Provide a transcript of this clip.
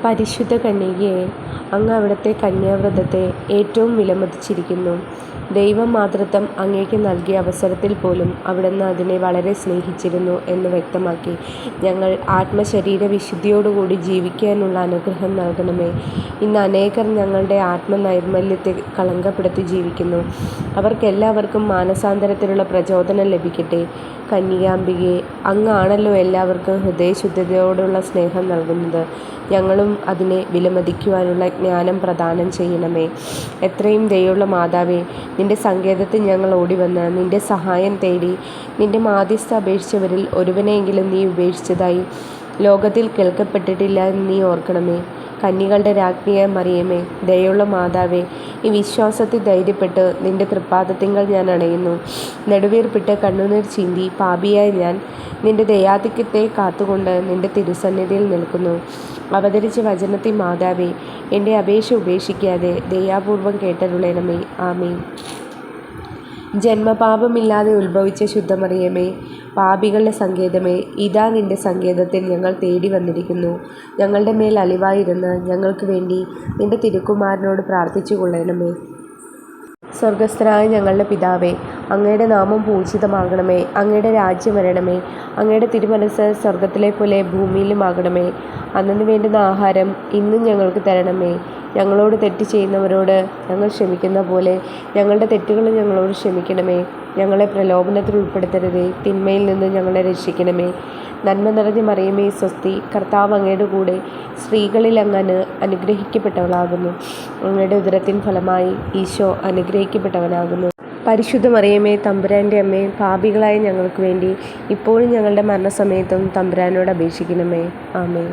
പരിശുദ്ധ കന്യകയെ, അങ്ങ് അവിടുത്തെ കന്യാവ്രതത്തെ ഏറ്റവും വിലമതിച്ചിരിക്കുന്നു. ദൈവമാതൃത്വം അങ്ങേക്ക് നൽകിയ അവസരത്തിൽ പോലും അവിടുന്ന് അതിനെ വളരെ സ്നേഹിച്ചിരുന്നു എന്ന് വ്യക്തമാക്കി ഞങ്ങൾ ആത്മശരീര വിശുദ്ധിയോടുകൂടി ജീവിക്കാനുള്ള അനുഗ്രഹം നൽകണമേ. ഇന്ന് അനേകർ ഞങ്ങളുടെ ആത്മനൈർമല്യത്തെ കളങ്കപ്പെടുത്തി ജീവിക്കുന്നു. അവർക്കെല്ലാവർക്കും മാനസാന്തരത്തിനുള്ള പ്രചോദനം ലഭിക്കട്ടെ. കന്യകാംബികയെ, അങ്ങ് ആണല്ലോ എല്ലാവർക്കും ഹൃദയശുദ്ധിയോടുള്ള സ്നേഹം നൽകുന്നത്. ഞങ്ങളും അതിനെ വിലമതിക്കുവാനുള്ള ജ്ഞാനം പ്രദാനം ചെയ്യണമേ. എത്രയും ദയുള്ള മാതാവേ, നിന്റെ സങ്കേതത്തിൽ ഞങ്ങൾ ഓടിവന്ന് നിന്റെ സഹായം തേടി നിന്റെ മാധ്യസ്ഥ അപേക്ഷിച്ചവരിൽ ഒരുവനെയെങ്കിലും നീ ഉപേക്ഷിച്ചതായി ലോകത്തിൽ കേൾക്കപ്പെട്ടിട്ടില്ല എന്ന് നീ ഓർക്കണമേ. കന്യകളുടെ രാജ്ഞിയായ മറിയമേ, ദയുള്ള മാതാവേ, ഈ വിശ്വാസത്തിൽ ധൈര്യപ്പെട്ട് നിന്റെ തൃപ്പാദത്തിങ്കൽ ഞാൻ അണയുന്നു. നെടുവീർപ്പിട്ട് കണ്ണുനീർ ചീന്തി പാപിയായ ഞാൻ നിന്റെ ദയാധിക്യത്തെ കാത്തുകൊണ്ട് നിന്റെ തിരുസന്നിധിയിൽ നിൽക്കുന്നു. അവതരിച്ച വചനത്തിൽ മാതാവേ, എൻ്റെ അപേക്ഷ ഉപേക്ഷിക്കാതെ ദയാപൂർവം കേട്ടരുളണമേ. ആമേൻ. ജന്മപാപമില്ലാതെ ഉത്ഭവിച്ച ശുദ്ധമറിയമേ, പാപികളുടെ സങ്കേതമേ, ഇതാ നിന്റെ സങ്കേതത്തിൽ ഞങ്ങൾ തേടി വന്നിരിക്കുന്നു. ഞങ്ങളുടെ മേൽ അലിവായിരുന്ന് ഞങ്ങൾക്ക് വേണ്ടി നിന്റെ തിരുക്കുമാരനോട് പ്രാർത്ഥിച്ചു കൊള്ളണമേ. സ്വർഗസ്ഥനായ ഞങ്ങളുടെ പിതാവേ, അങ്ങയുടെ നാമം പൂജിതമാകണമേ. അങ്ങയുടെ രാജ്യം വരണമേ. അങ്ങയുടെ തിരുമനസ്സ് സ്വർഗത്തിലെ പോലെ ഭൂമിയിലുമാകണമേ. അന്നന്ന് വേണ്ടുന്ന ആഹാരം ഇന്നും ഞങ്ങൾക്ക് തരണമേ. ഞങ്ങളോട് തെറ്റ് ചെയ്യുന്നവരോട് ഞങ്ങൾ ക്ഷമിക്കുന്ന പോലെ ഞങ്ങളുടെ തെറ്റുകളും ഞങ്ങളോട് ക്ഷമിക്കണമേ. ഞങ്ങളെ പ്രലോഭനത്തിൽ ഉൾപ്പെടുത്തരുതേ, തിന്മയിൽ നിന്ന് ഞങ്ങളെ രക്ഷിക്കണമേ. നന്മ നിറഞ്ഞ മറിയമേ സ്വസ്തി, കർത്താവ് അങ്ങയുടെ കൂടെ സ്ത്രീകളിൽ അങ്ങ് അനുഗ്രഹിക്കപ്പെട്ടവളാകുന്നു. അങ്ങയുടെ ഉദരത്തിൻ ഫലമായി ഈശോ അനുഗ്രഹിക്കപ്പെട്ടവനാകുന്നു. പരിശുദ്ധ മറിയമേ, തമ്പുരാൻ്റെ അമ്മേ, പാപികളായ ഞങ്ങൾക്ക് വേണ്ടി ഇപ്പോഴും ഞങ്ങളുടെ മരണസമയത്തും തമ്പുരാനോട് അപേക്ഷിക്കണമേ. ആമേൻ.